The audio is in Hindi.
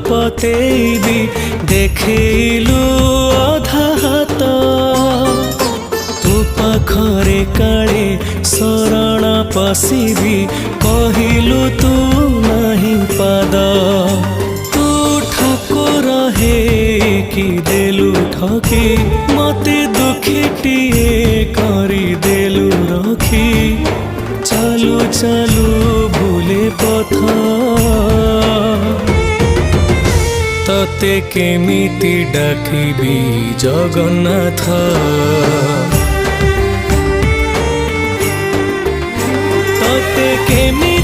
पतेबी देखिलु अधा हाथ तू पाखरे काले शरण पशिबी कहिलु तू नहीं पाद तू ठाकुर हे कि देलु ठकी मते दुखीटिए करी देलु रखी चालू चालू भूले पथ तते केमिति डाकिबी जगन्नाथ तते केमि